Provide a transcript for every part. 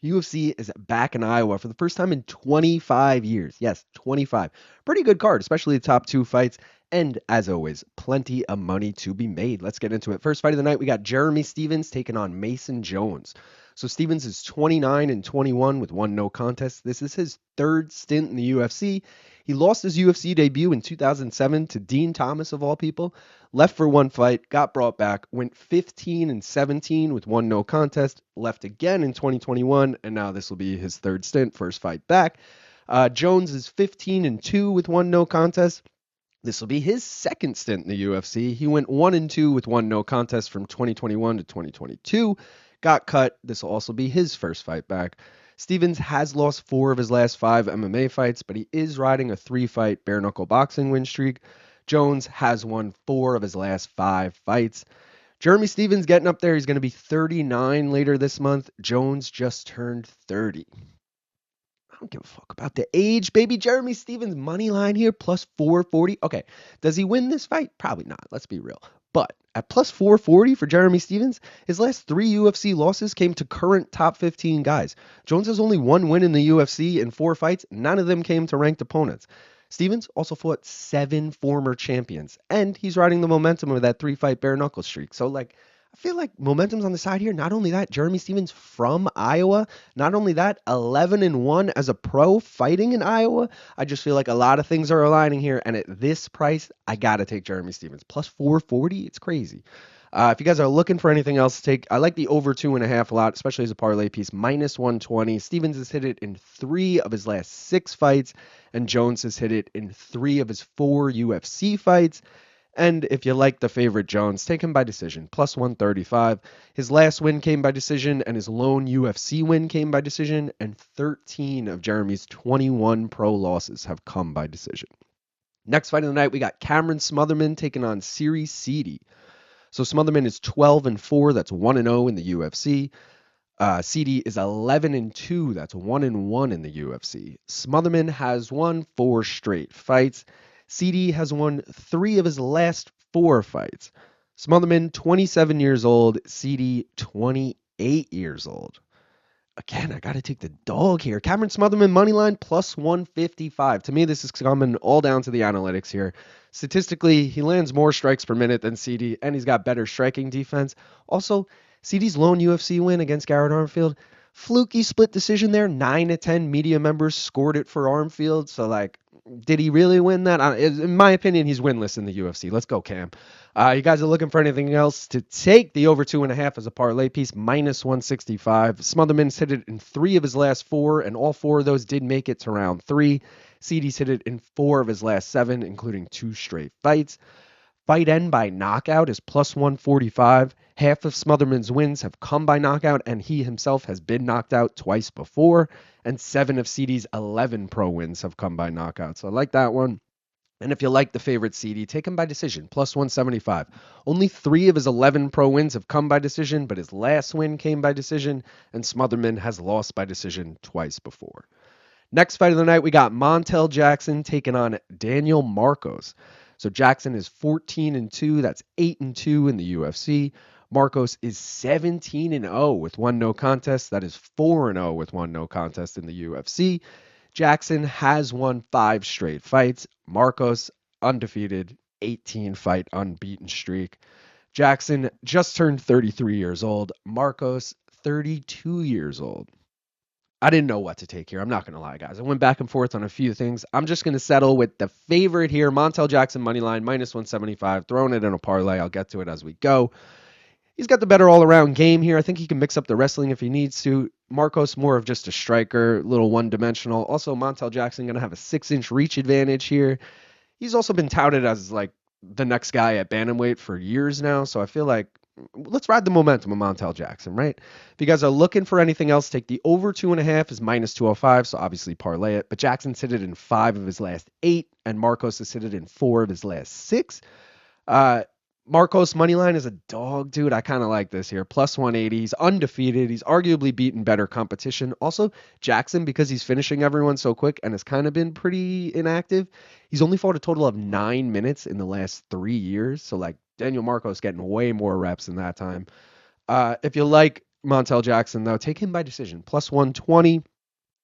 UFC is back in Iowa for the first time in 25 years. Yes, 25. Pretty good card, especially the top two fights. And as always, plenty of money to be made. Let's get into it. First fight of the night, we got Jeremy Stephens taking on Mason Jones. So Stephens is 29 and 21 with one no contest. This is his third stint in the UFC. He lost his UFC debut in 2007 to Dean Thomas of all people. Left for one fight, got brought back, went 15 and 17 with one no contest, left again in 2021, and now this will be his third stint, first fight back. Jones is 15 and 2 with one no contest. This will be his second stint in the UFC. He went 1 and 2 with one no contest from 2021 to 2022. Got cut. This will also be his first fight back. Stephens has lost 4 of his last 5 MMA fights, but he is riding a 3-fight bare knuckle boxing win streak. Jones has won 4 of his last 5 fights. Jeremy Stephens getting up there. He's going to be 39 later this month. Jones just turned 30. I don't give a fuck about the age, baby. Jeremy Stephens money line here, plus 440. Okay, does he win this fight? Probably not. Let's be real. But at plus 440 for Jeremy Stephens, his last 3 UFC losses came to current top 15 guys. Jones has only 1 win in the UFC in 4 fights. None of them came to ranked opponents. Stephens also fought 7 former champions, and he's riding the momentum of that 3-fight bare knuckle streak. So, I feel like momentum's on the side here. Not only that, Jeremy Stephens from Iowa. Not only that, 11 and 1 as a pro fighting in Iowa. I just feel like a lot of things are aligning here. And at this price, I got to take Jeremy Stephens. Plus 440, it's crazy. If you guys are looking for anything else to take, I like the over 2.5 a lot, especially as a parlay piece. Minus 120. Stephens has hit it in 3 of his last 6 fights, and Jones has hit it in 3 of his 4 UFC fights. And if you like the favorite Jones, take him by decision, plus 135. His last win came by decision, and his lone UFC win came by decision, and 13 of Jeremy's 21 pro losses have come by decision. Next fight of the night, we got Cameron Smotherman taking on Siri Seedy. So Smotherman is 12 and 4, that's 1 and 0 in the UFC. Seedy is 11 and 2, that's 1 and 1 in the UFC. Smotherman has won 4 straight fights. Seedy has won 3 of his last 4 fights. Smotherman, 27 years old. Seedy, 28 years old. Again, I got to take the dog here. Cameron Smotherman, moneyline, plus 155. To me, this is coming all down to the analytics here. Statistically, he lands more strikes per minute than Seedy, and he's got better striking defense. Also, Seedy's lone UFC win against Garrett Armfield, fluky split decision there. 9 to 10 media members scored it for Armfield. So, did he really win that? In my opinion, he's winless in the UFC. Let's go, Cam. You guys are looking for anything else to take the over 2.5 as a parlay piece, minus 165. Smotherman's hit it in 3 of his last 4, and all 4 of those did make it to round 3. Seedy's hit it in 4 of his last 7, including 2 straight fights. Fight end by knockout is plus 145. Half of Smotherman's wins have come by knockout, and he himself has been knocked out twice before. And 7 of Seedy's 11 pro wins have come by knockout. So I like that one. And if you like the favorite Seedy, take him by decision, plus 175. Only 3 of his 11 pro wins have come by decision, but his last win came by decision, and Smotherman has lost by decision twice before. Next fight of the night, we got Montel Jackson taking on Daniel Marcos. So Jackson is 14 and 2. That's 8 and 2 in the UFC. Marcos is 17 and 0 with 1 no contest. That is 4 and 0 with 1 no contest in the UFC. Jackson has won 5 straight fights. Marcos undefeated, 18-fight unbeaten streak. Jackson just turned 33 years old. Marcos, 32 years old. I didn't know what to take here. I'm not going to lie, guys. I went back and forth on a few things. I'm just going to settle with the favorite here, Montel Jackson moneyline, minus 175, throwing it in a parlay. I'll get to it as we go. He's got the better all-around game here. I think he can mix up the wrestling if he needs to. Marcos, more of just a striker, little one-dimensional. Also, Montel Jackson going to have a 6-inch reach advantage here. He's also been touted as, the next guy at bantamweight for years now, so I feel like let's ride the momentum of Montel Jackson, right? If you guys are looking for anything else, take the over 2.5 is minus 205, so obviously parlay it. But Jackson's hit it in 5 of his last 8, and Marcos has hit it in 4 of his last 6. Marcos moneyline is a dog, dude. I kind of like this here. Plus 180. He's undefeated. He's arguably beaten better competition. Also, Jackson, because he's finishing everyone so quick and has kind of been pretty inactive, he's only fought a total of 9 minutes in the last 3 years. So, Daniel Marcos getting way more reps in that time. If you like Montel Jackson, though. Take him by decision. Plus 120.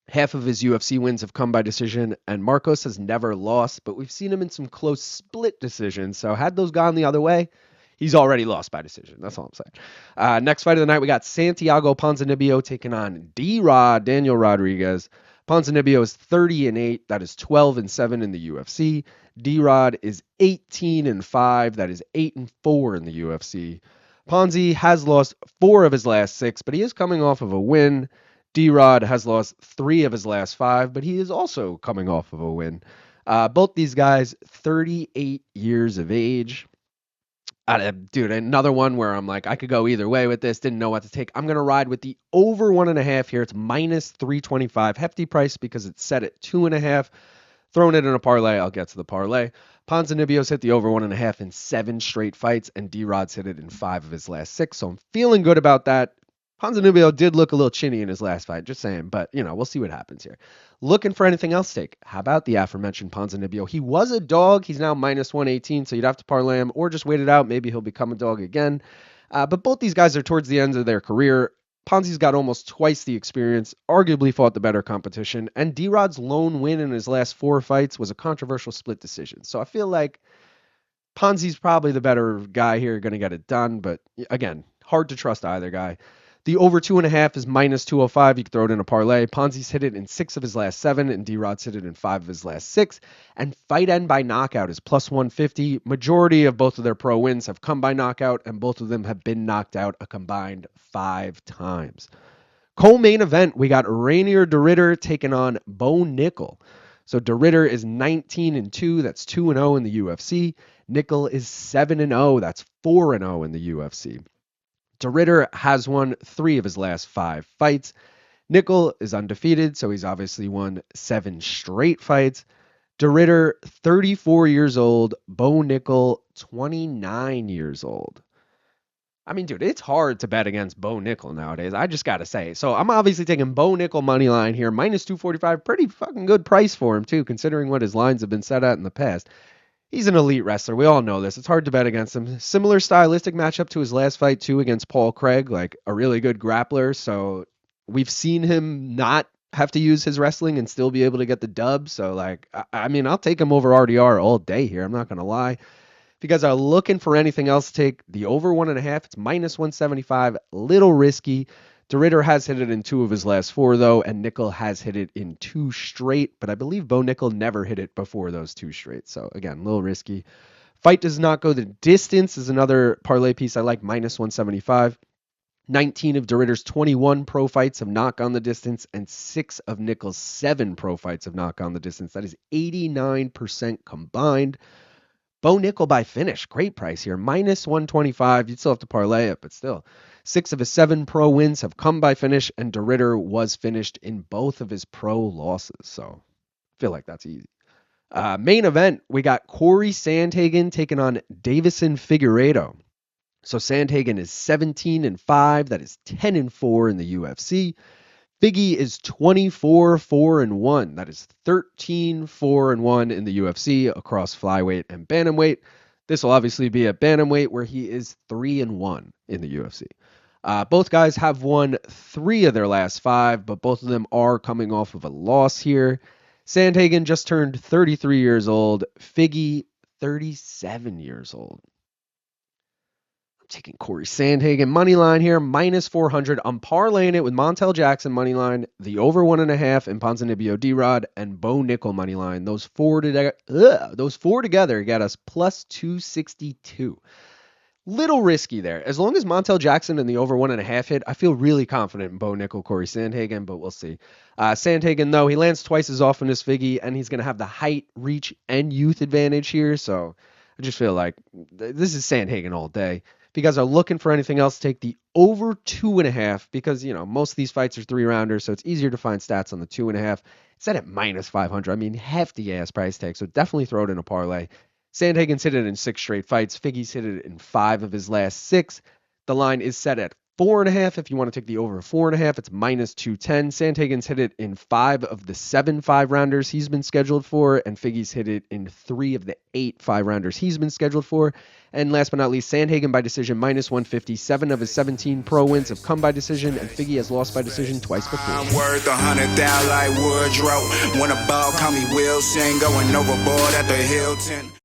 Half of his UFC wins have come by decision, and Marcos has never lost, but we've seen him in some close split decisions. So had those gone the other way, he's already lost by decision. That's all I'm saying. Next fight of the night, we got Santiago Ponzinibbio taking on D-Rod, Daniel Rodriguez. Ponzinibbio is 30-8. That is 12-7 in the UFC. D-Rod is 18-5. That is 8-4 in the UFC. Ponzi has lost 4 of his last 6, but he is coming off of a win. D-Rod has lost 3 of his last 5, but he is also coming off of a win. Both these guys, 38 years of age. Dude, another one where I'm like, I could go either way with this. Didn't know what to take. I'm going to ride with the over 1.5 here. It's minus 325. Hefty price because it's set at 2.5. Throwing it in a parlay. I'll get to the parlay. Ponzinibbio's hit the over 1.5 in 7 straight fights, and D-Rod's hit it in 5 of his last 6. So I'm feeling good about that. Ponzinibbio did look a little chinny in his last fight, just saying, but, we'll see what happens here. Looking for anything else to take? How about the aforementioned Ponzinibbio? He was a dog. He's now minus 118, so you'd have to parlay him or just wait it out. Maybe he'll become a dog again. But both these guys are towards the end of their career. Ponzi's got almost twice the experience, arguably fought the better competition, and D-Rod's lone win in his last 4 fights was a controversial split decision. So I feel like Ponzi's probably the better guy here, going to get it done, but again, hard to trust either guy. The over 2.5 is minus 205. You can throw it in a parlay. Ponzi's hit it in 6 of his last 7, and D-Rod's hit it in 5 of his last 6. And fight end by knockout is plus 150. Majority of both of their pro wins have come by knockout, and both of them have been knocked out a combined 5 times. Co-main event, we got Rainier DeRitter taking on Bo Nickal. So DeRitter is 19-2. That's 2-0 in the UFC. Nickal is 7-0. That's 4-0 in the UFC. DeRitter has won 3 of his last 5 fights. Nickal is undefeated, so he's obviously won 7 straight fights. DeRitter, 34 years old. Bo Nickal, 29 years old. I mean, dude, it's hard to bet against Bo Nickal nowadays. I just got to say. So I'm obviously taking Bo Nickal money line here. Minus 245. Pretty fucking good price for him, too, considering what his lines have been set at in the past. He's an elite wrestler. We all know this. It's hard to bet against him. Similar stylistic matchup to his last fight, too, against Paul Craig, like a really good grappler. So we've seen him not have to use his wrestling and still be able to get the dub. So, I mean, I'll take him over RDR all day here. I'm not going to lie. If you guys are looking for anything else, take the over 1.5. It's minus 175. Little risky. DeRitter has hit it in 2 of his last 4, though, and Nickal has hit it in 2 straight, but I believe Bo Nickal never hit it before those 2 straight. So, again, a little risky. Fight does not go the distance is another parlay piece I like, minus 175. 19 of DeRitter's 21 pro fights have not gone the distance, and 6 of Nickal's 7 pro fights have not gone the distance. That is 89% combined. Bo Nickal by finish. Great price here. Minus 125. You'd still have to parlay it, but still. 6 of his 7 pro wins have come by finish, and DeRitter was finished in both of his pro losses. So I feel like that's easy. Main event, we got Cory Sandhagen taking on Deiveson Figueiredo. So Sandhagen is 17-5. That is 10-4 in the UFC. Figgy is 24-4-1. That is 13-4-1 in the UFC across flyweight and bantamweight. This will obviously be a bantamweight where he is 3-1 in the UFC. Both guys have won 3 of their last 5, but both of them are coming off of a loss here. Sandhagen just turned 33 years old. Figgy, 37 years old. Taking Cory Sandhagen money line here, minus 400. I'm parlaying it with Montel Jackson money line, the over 1.5 in Ponzinibbio D-Rod, and Bo Nickal money line. Those four together get us plus 262. Little risky there. As long as Montel Jackson and the over 1.5 hit, I feel really confident in Bo Nickal, Cory Sandhagen, but we'll see. Sandhagen, though, he lands twice as often as Figgy, and he's going to have the height, reach, and youth advantage here. So I just feel like this is Sandhagen all day. If you guys are looking for anything else, take the over 2.5 because, most of these fights are 3-rounders, so it's easier to find stats on the 2.5. It's set at minus 500. I mean, hefty ass price tag, so definitely throw it in a parlay. Sandhagen's hit it in 6 straight fights. Figgy's hit it in 5 of his last 6. The line is set at 4.5. If you want to take the over 4.5, it's minus 210. Sandhagen's hit it in 5 of the 7 5-rounders he's been scheduled for, and Figgy's hit it in 3 of the 8 5-rounders he's been scheduled for. And last but not least, Sandhagen by decision minus 150. 7 of his 17 pro wins have come by decision, and Figgy has lost by decision twice before. I'm worth 100,000 like Woodrow. When a ball call me Wilson, going overboard at the Hilton.